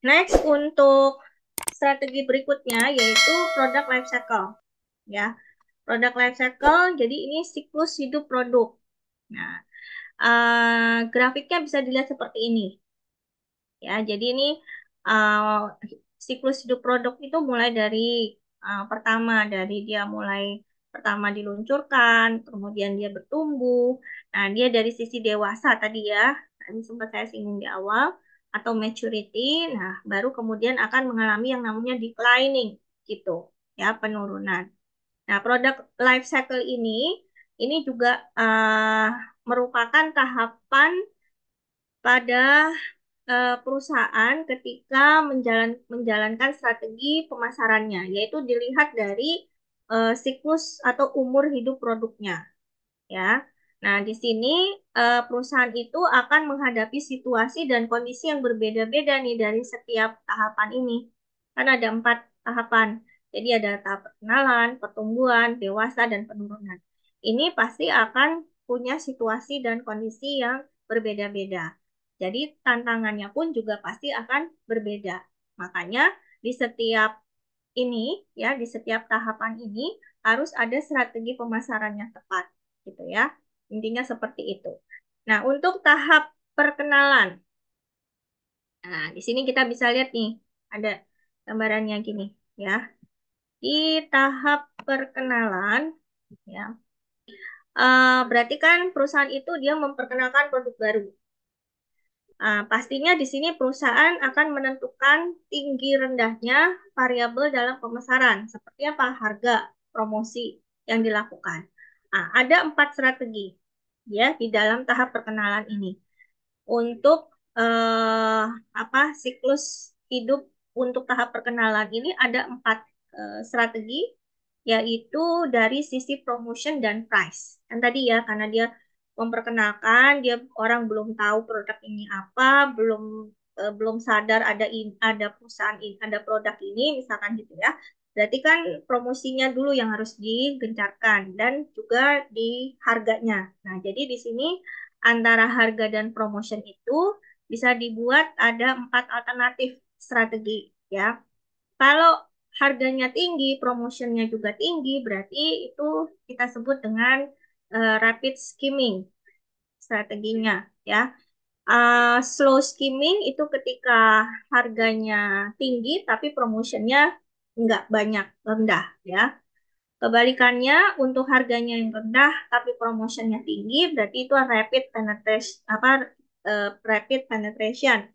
Next, untuk strategi berikutnya yaitu product life cycle. Ya, product life cycle. Jadi ini siklus hidup produk. Nah, grafiknya bisa dilihat seperti ini. Ya, jadi ini uh, siklus hidup produk itu mulai dari pertama, dari dia mulai pertama diluncurkan, kemudian dia bertumbuh. Nah, dia dari sisi dewasa tadi ya, tadi sempat saya singgung di awal, atau maturity. Nah, baru kemudian akan mengalami yang namanya declining gitu, ya, penurunan. Nah, produk life cycle ini juga merupakan tahapan pada perusahaan ketika menjalankan strategi pemasarannya, yaitu dilihat dari siklus atau umur hidup produknya, ya. Nah, di sini perusahaan itu akan menghadapi situasi dan kondisi yang berbeda-beda nih dari setiap tahapan ini. Kan ada 4 tahapan. Jadi ada tahap perkenalan, pertumbuhan, dewasa, dan penurunan. Ini pasti akan punya situasi dan kondisi yang berbeda-beda. Jadi tantangannya pun juga pasti akan berbeda. Makanya di setiap ini, ya, di setiap tahapan ini harus ada strategi pemasaran yang tepat, gitu ya. Intinya seperti itu. Nah, untuk tahap perkenalan. Nah, di sini kita bisa lihat nih, ada gambarannya gini, ya. Di tahap perkenalan, ya, berarti kan perusahaan itu dia memperkenalkan produk baru. Pastinya di sini perusahaan akan menentukan tinggi rendahnya variabel dalam pemasaran, seperti apa harga, promosi yang dilakukan. Ada 4 strategi ya di dalam tahap perkenalan ini. Untuk siklus hidup untuk tahap perkenalan ini ada 4 strategi, yaitu dari sisi promotion dan price. Kan tadi ya, karena dia memperkenalkan, dia orang belum tahu produk ini apa, belum sadar ada perusahaan ini, ada produk ini, misalkan gitu ya. Berarti kan promosinya dulu yang harus digencarkan dan juga di harganya. Nah, jadi di sini antara harga dan promotion itu bisa dibuat ada 4 alternatif strategi ya. Kalau harganya tinggi, promotionnya juga tinggi, berarti itu kita sebut dengan rapid skimming strateginya ya. Slow skimming itu ketika harganya tinggi tapi promotionnya nggak banyak, rendah ya. Kebalikannya, untuk harganya yang rendah tapi promotionnya tinggi, berarti itu rapid penetration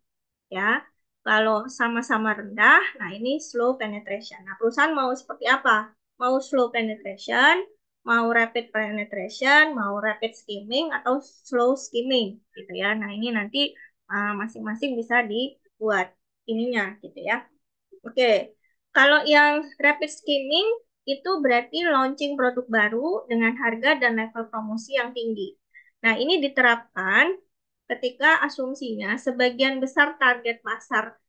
ya. Kalau sama-sama rendah, nah ini slow penetration. Nah, perusahaan mau seperti apa? Mau slow penetration, mau rapid penetration, mau rapid skimming atau slow skimming gitu ya. Nah, ini nanti masing-masing bisa dibuat ininya gitu ya. Oke, kalau yang rapid skimming itu berarti launching produk baru dengan harga dan level promosi yang tinggi. Nah, ini diterapkan ketika asumsinya sebagian besar target pasar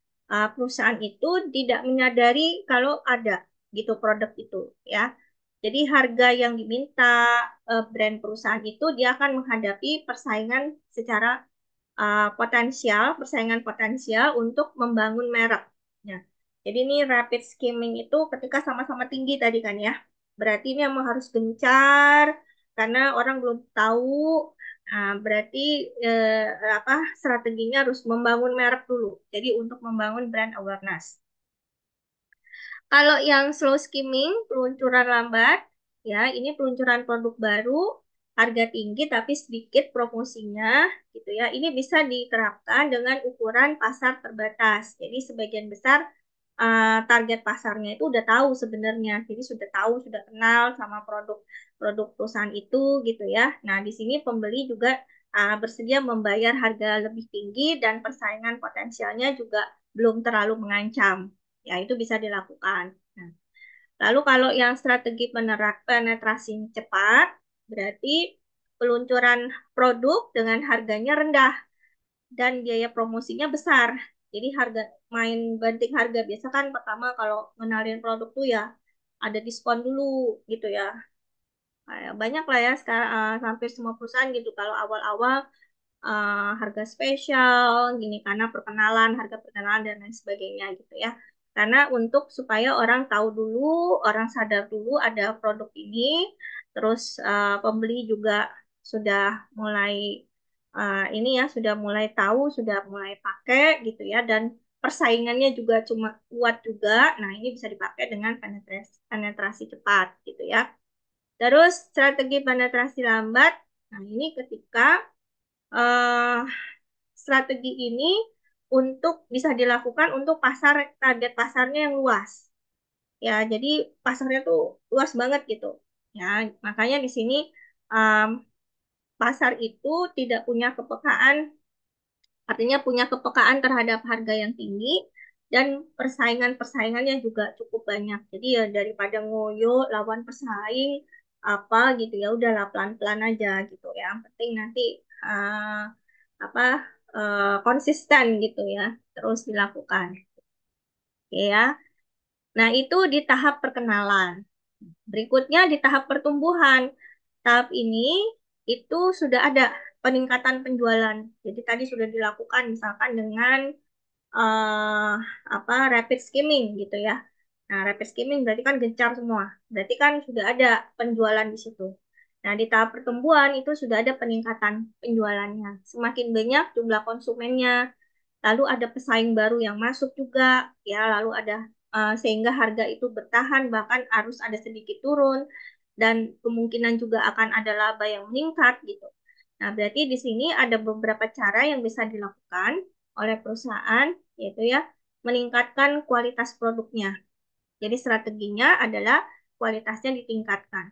perusahaan itu tidak menyadari kalau ada gitu produk itu ya. Jadi harga yang diminta brand perusahaan itu dia akan menghadapi persaingan secara persaingan potensial untuk membangun merek. Ya. Jadi ini rapid skimming itu ketika sama-sama tinggi tadi kan ya. Berarti ini memang harus gencar karena orang belum tahu. Berarti strateginya harus membangun merek dulu. Jadi untuk membangun brand awareness. Kalau yang slow skimming, peluncuran lambat, ya ini peluncuran produk baru, harga tinggi tapi sedikit promosinya, gitu ya. Ini bisa diterapkan dengan ukuran pasar terbatas. Jadi sebagian besar target pasarnya itu udah tahu sebenarnya. Jadi sudah tahu, sudah kenal sama produk perusahaan itu, gitu ya. Nah, di sini pembeli juga bersedia membayar harga lebih tinggi dan persaingan potensialnya juga belum terlalu mengancam. Ya, itu bisa dilakukan. Nah, lalu kalau yang strategi penetrasi cepat, berarti peluncuran produk dengan harganya rendah dan biaya promosinya besar. Jadi main banting harga biasa kan pertama kalau ngenalin produk tuh ya ada diskon dulu gitu ya. Kayak banyak lah ya sekarang hampir semua perusahaan gitu kalau awal-awal harga spesial gini karena perkenalan, harga perkenalan dan lain sebagainya gitu ya. Karena untuk supaya orang tahu dulu, orang sadar dulu ada produk ini, terus pembeli juga sudah mulai ini ya, sudah mulai tahu, sudah mulai pakai gitu ya, dan persaingannya juga cuma kuat juga. Nah, ini bisa dipakai dengan penetrasi cepat gitu ya. Terus strategi penetrasi lambat. Nah, ini ketika eh, strategi ini untuk bisa dilakukan untuk pasar target pasarnya yang luas. Ya, jadi pasarnya tuh luas banget gitu. Ya, makanya di sini em, pasar itu tidak punya kepekaan, artinya punya kepekaan terhadap harga yang tinggi dan persaingannya juga cukup banyak. Jadi ya daripada ngoyo lawan pesaing apa gitu ya udahlah pelan-pelan aja gitu ya. Yang penting nanti apa konsisten gitu ya terus dilakukan. Oke ya. Nah, itu di tahap perkenalan. Berikutnya di tahap pertumbuhan. Tahap ini itu sudah ada peningkatan penjualan. Jadi tadi sudah dilakukan misalkan dengan eh, apa rapid skimming gitu ya. Nah, rapid skimming berarti kan gencar semua. Berarti kan sudah ada penjualan di situ. Nah, di tahap pertumbuhan itu sudah ada peningkatan penjualannya. Semakin banyak jumlah konsumennya, lalu ada pesaing baru yang masuk juga, ya, lalu ada sehingga harga itu bertahan, bahkan harus ada sedikit turun, dan kemungkinan juga akan ada laba yang meningkat gitu. Nah, berarti di sini ada beberapa cara yang bisa dilakukan oleh perusahaan, yaitu ya, meningkatkan kualitas produknya. Jadi strateginya adalah kualitasnya ditingkatkan.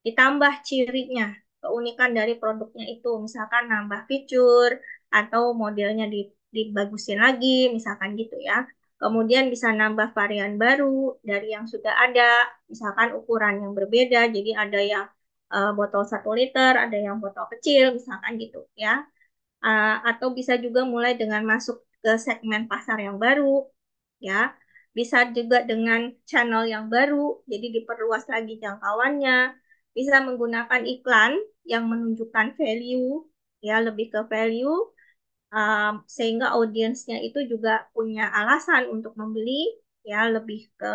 Ditambah cirinya, keunikan dari produknya itu, misalkan nambah fitur atau modelnya dibagusin lagi, misalkan gitu ya. Kemudian bisa nambah varian baru dari yang sudah ada, misalkan ukuran yang berbeda, jadi ada yang botol 1 liter, ada yang botol kecil, misalkan gitu ya. Atau bisa juga mulai dengan masuk ke segmen pasar yang baru, ya. Bisa juga dengan channel yang baru, jadi diperluas lagi jangkauannya. Bisa menggunakan iklan yang menunjukkan value, ya, lebih ke value, sehingga audiensnya itu juga punya alasan untuk membeli, ya, lebih ke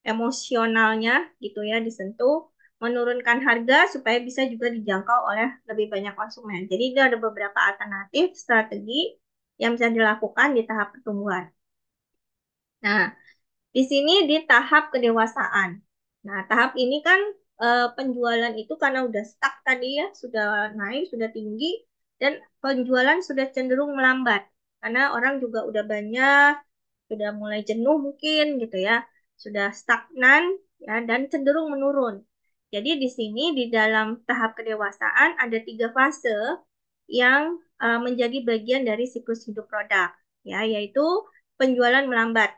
emosionalnya gitu ya disentuh, menurunkan harga supaya bisa juga dijangkau oleh lebih banyak konsumen. Jadi itu ada beberapa alternatif strategi yang bisa dilakukan di tahap pertumbuhan. Nah, di sini di tahap kedewasaan. Nah, tahap ini kan penjualan itu karena udah stuck tadi ya, sudah naik, sudah tinggi, dan penjualan sudah cenderung melambat. Karena orang juga udah banyak, sudah mulai jenuh mungkin gitu ya, sudah stagnan ya, dan cenderung menurun. Jadi di sini di dalam tahap kedewasaan ada 3 fase yang menjadi bagian dari siklus hidup produk, ya, yaitu penjualan melambat,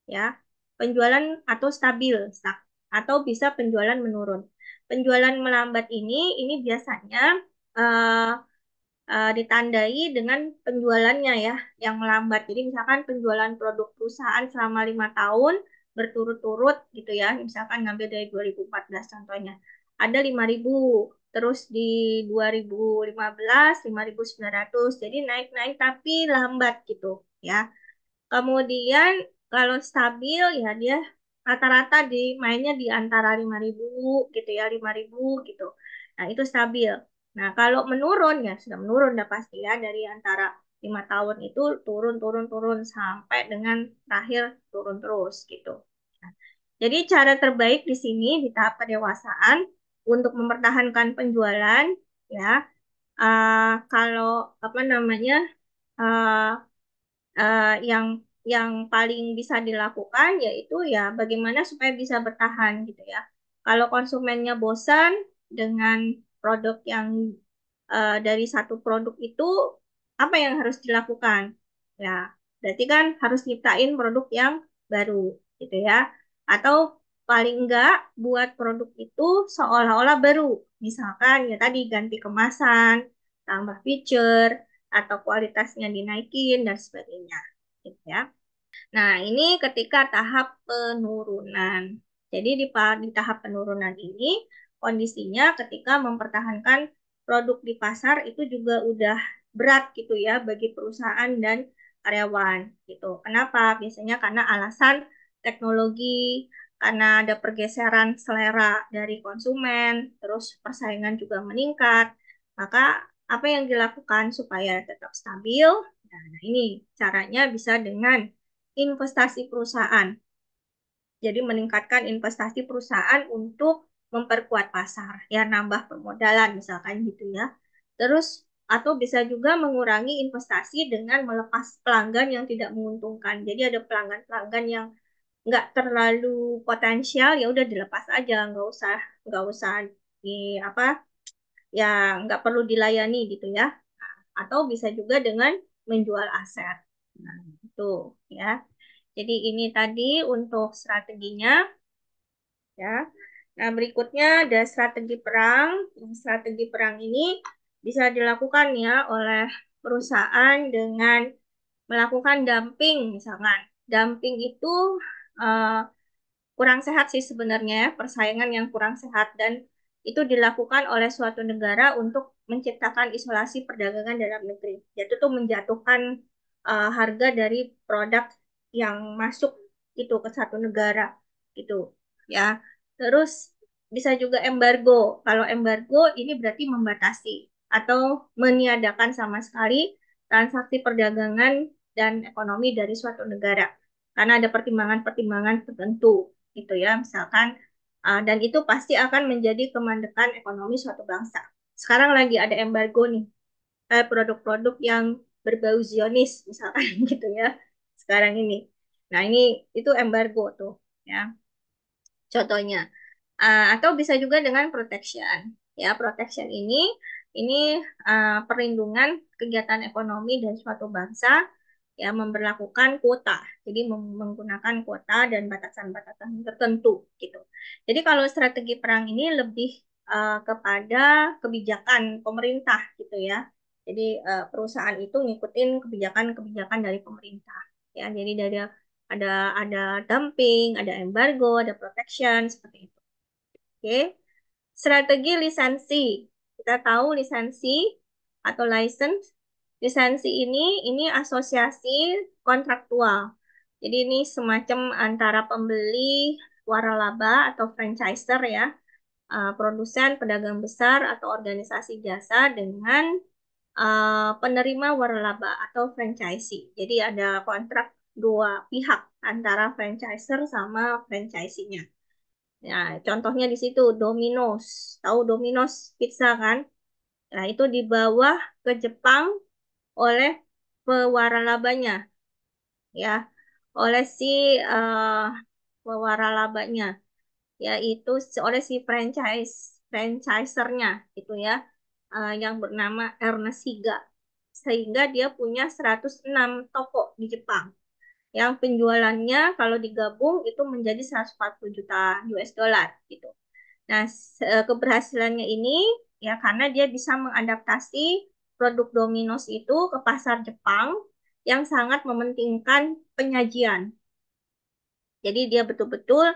ya, penjualan atau stabil, atau bisa penjualan menurun. Penjualan melambat ini biasanya eh, ditandai dengan penjualannya ya yang melambat. Jadi misalkan penjualan produk perusahaan selama 5 tahun berturut-turut gitu ya. Misalkan ngambil dari 2014 contohnya. Ada 5.000, terus di 2015 5.900. Jadi naik-naik tapi lambat gitu ya. Kemudian kalau stabil ya dia rata-rata di mainnya di antara 5.000 gitu ya, 5.000 gitu. Nah, itu stabil. Nah, kalau menurun ya sudah menurun dah pasti ya dari antara 5 tahun itu turun turun turun sampai dengan terakhir turun terus gitu. Nah, jadi cara terbaik di sini di tahap kedewasaan untuk mempertahankan penjualan ya kalau apa namanya uh, yang paling bisa dilakukan yaitu ya bagaimana supaya bisa bertahan gitu ya. Kalau konsumennya bosan dengan produk yang dari satu produk itu, apa yang harus dilakukan? Ya, berarti kan harus nyiptain produk yang baru gitu ya. Atau paling enggak buat produk itu seolah-olah baru. Misalkan ya tadi ganti kemasan, tambah feature, atau kualitasnya dinaikin dan sebagainya gitu ya. Nah, ini ketika tahap penurunan. Jadi di tahap penurunan ini kondisinya ketika mempertahankan produk di pasar itu juga udah berat gitu ya bagi perusahaan dan karyawan gitu. Kenapa? Biasanya karena alasan teknologi, karena ada pergeseran selera dari konsumen, terus persaingan juga meningkat. Maka apa yang dilakukan supaya tetap stabil? Nah, ini caranya bisa dengan investasi perusahaan. Jadi meningkatkan investasi perusahaan untuk memperkuat pasar, ya nambah permodalan misalkan gitu ya. Terus atau bisa juga mengurangi investasi dengan melepas pelanggan yang tidak menguntungkan. Jadi ada pelanggan-pelanggan yang nggak terlalu potensial, ya udah dilepas aja, nggak usah di apa ya nggak perlu dilayani gitu ya. Atau bisa juga dengan menjual aset. Nah, itu ya. Jadi ini tadi untuk strateginya ya. Nah, berikutnya ada strategi perang. Strategi perang ini bisa dilakukan ya oleh perusahaan dengan melakukan dumping misalkan. Dumping itu eh, kurang sehat sih sebenarnya, ya, persaingan yang kurang sehat dan itu dilakukan oleh suatu negara untuk menciptakan isolasi perdagangan dalam negeri. Yaitu tuh menjatuhkan harga dari produk yang masuk itu ke satu negara gitu ya. Terus bisa juga embargo. Kalau embargo ini berarti membatasi atau meniadakan sama sekali transaksi perdagangan dan ekonomi dari suatu negara karena ada pertimbangan-pertimbangan tertentu gitu ya misalkan dan itu pasti akan menjadi kemandekan ekonomi suatu bangsa. Sekarang lagi ada embargo nih produk-produk yang berbau Zionis misalkan gitu ya sekarang ini. Nah ini itu embargo tuh ya contohnya. Atau bisa juga dengan protection. Ya, protection ini perlindungan kegiatan ekonomi dari suatu bangsa ya memberlakukan kuota. Jadi menggunakan kuota dan batasan-batasan tertentu gitu. Jadi kalau strategi perang ini lebih kepada kebijakan pemerintah gitu ya. Jadi perusahaan itu ngikutin kebijakan-kebijakan dari pemerintah. Ya, jadi ada ada dumping, ada embargo, ada protection seperti itu. Oke. Strategi lisensi. Kita tahu lisensi atau license. Lisensi ini asosiasi kontraktual. Jadi ini semacam antara pembeli waralaba atau franchiser ya, produsen, pedagang besar atau organisasi jasa dengan penerima waralaba atau franchisee. Jadi ada kontrak dua pihak antara franchiser sama franchisee-nya. Ya, contohnya di situ Domino's. Tahu Domino's Pizza kan? Nah, itu dibawa ke Jepang oleh pewaralabanya, ya, oleh si eh, pewaralabanya, yaitu oleh si franchisernya, itu ya, yang bernama Ernest Higa. Sehingga dia punya 106 toko di Jepang yang penjualannya kalau digabung itu menjadi 140 juta US dollar gitu. Nah, keberhasilannya ini ya karena dia bisa mengadaptasi produk Domino's itu ke pasar Jepang yang sangat mementingkan penyajian. Jadi dia betul-betul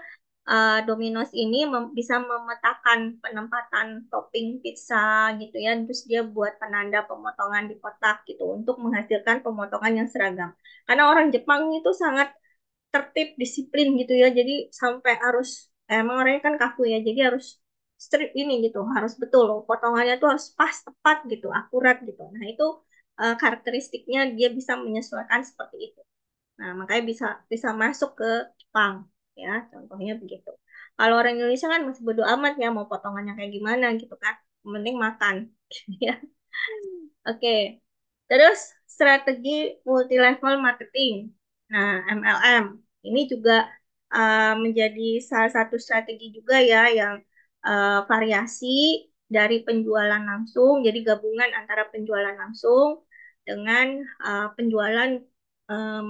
Domino's ini bisa memetakan penempatan topping pizza gitu ya. Terus dia buat penanda pemotongan di kotak gitu untuk menghasilkan pemotongan yang seragam. Karena orang Jepang itu sangat tertib disiplin gitu ya jadi sampai harus emang orangnya kan kaku ya jadi harus strip ini gitu harus betul loh potongannya tuh harus pas tepat gitu akurat gitu nah itu karakteristiknya dia bisa menyesuaikan seperti itu nah makanya bisa bisa masuk ke Jepang ya contohnya begitu kalau orang Indonesia kan masih bodo amat ya mau potongannya kayak gimana gitu kan yang penting makan ya oke terus strategi multi level marketing. Nah, MLM ini juga menjadi salah satu strategi juga ya yang variasi dari penjualan langsung, jadi gabungan antara penjualan langsung dengan penjualan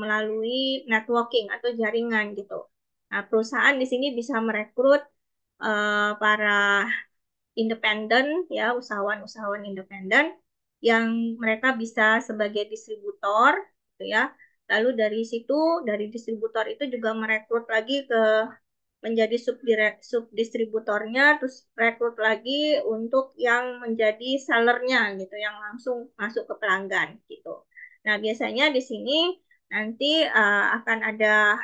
melalui networking atau jaringan gitu. Nah, perusahaan di sini bisa merekrut para independen ya usahawan-usahawan independen yang mereka bisa sebagai distributor gitu ya. Lalu dari situ dari distributor itu juga merekrut lagi ke menjadi subdistributornya, terus rekrut lagi untuk yang menjadi sellernya gitu, yang langsung masuk ke pelanggan gitu. Nah, biasanya di sini nanti akan ada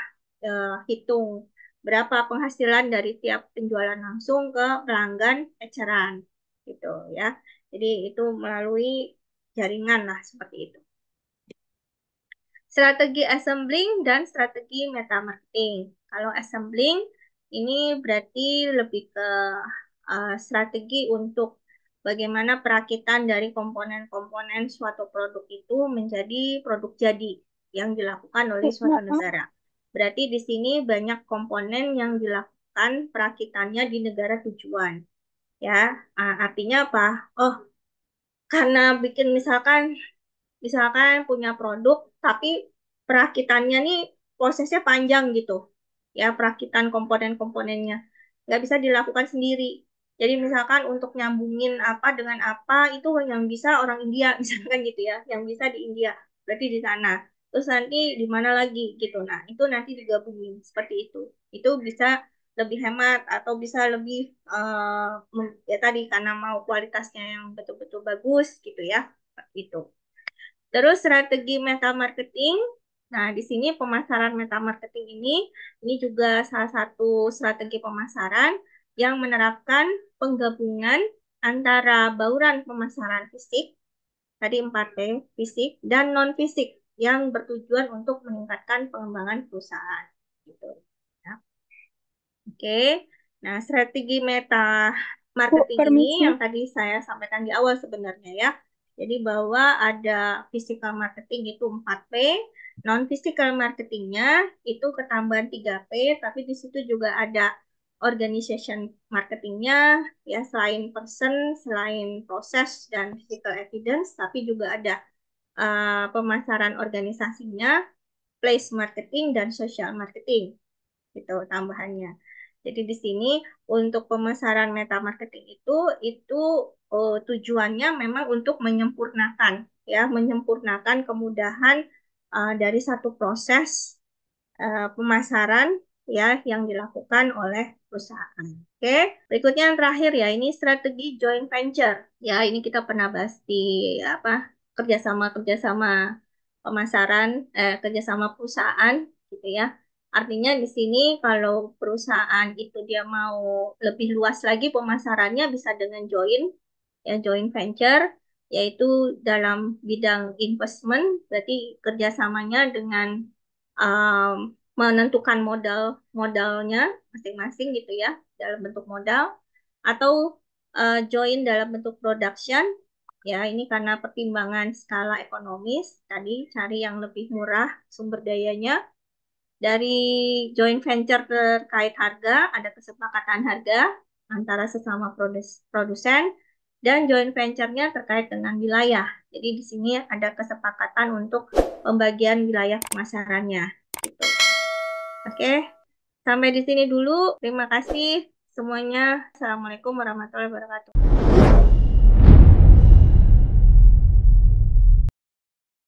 hitung berapa penghasilan dari tiap penjualan langsung ke pelanggan eceran gitu ya. Jadi itu melalui jaringan lah seperti itu. Strategi assembling dan strategi meta marketing. Kalau assembling ini berarti lebih ke strategi untuk bagaimana perakitan dari komponen-komponen suatu produk itu menjadi produk jadi yang dilakukan oleh suatu negara. Berarti di sini banyak komponen yang dilakukan perakitannya di negara tujuan. Ya, artinya apa? Oh, karena bikin misalkan punya produk tapi perakitannya nih prosesnya panjang gitu ya, perakitan komponen-komponennya nggak bisa dilakukan sendiri. Jadi misalkan untuk nyambungin apa dengan apa itu yang bisa orang India misalkan gitu ya, yang bisa di India berarti di sana, terus nanti di mana lagi gitu. Nah itu nanti digabungin seperti itu bisa lebih hemat atau bisa lebih ya tadi karena mau kualitasnya yang betul-betul bagus gitu ya, itu. Terus strategi meta marketing. Nah, di sini pemasaran meta marketing ini juga salah satu strategi pemasaran yang menerapkan penggabungan antara bauran pemasaran fisik, tadi 4P, fisik dan non fisik yang bertujuan untuk meningkatkan pengembangan perusahaan. Gitu. Ya. Oke, nah strategi meta Bu, marketing ini permisi. yang tadi saya sampaikan di awal sebenarnya ya. Jadi bahwa ada physical marketing itu 4P, non-physical marketingnya itu ketambahan 3P, tapi di situ juga ada organization marketingnya, ya selain person, selain proses dan physical evidence, tapi juga ada pemasaran organisasinya, place marketing dan social marketing gitu tambahannya. Jadi di sini untuk pemasaran meta marketing itu tujuannya memang untuk menyempurnakan ya, menyempurnakan kemudahan dari satu proses pemasaran ya yang dilakukan oleh perusahaan. Oke, berikutnya yang terakhir ya, ini strategi joint venture. Ya, ini kita pernah bahas di apa kerjasama pemasaran, kerjasama perusahaan gitu ya. Artinya di sini kalau perusahaan itu dia mau lebih luas lagi pemasarannya bisa dengan ya joint venture, yaitu dalam bidang investment, berarti kerjasamanya dengan menentukan modalnya masing-masing gitu ya, dalam bentuk modal, atau join dalam bentuk production. Ya, ini karena pertimbangan skala ekonomis, tadi cari yang lebih murah sumber dayanya. Dari joint venture terkait harga, ada kesepakatan harga antara sesama produsen, dan joint venture-nya terkait dengan wilayah. Jadi di sini ada kesepakatan untuk pembagian wilayah pemasarannya. Gitu. Oke, sampai di sini dulu. Terima kasih semuanya. Assalamualaikum warahmatullahi wabarakatuh.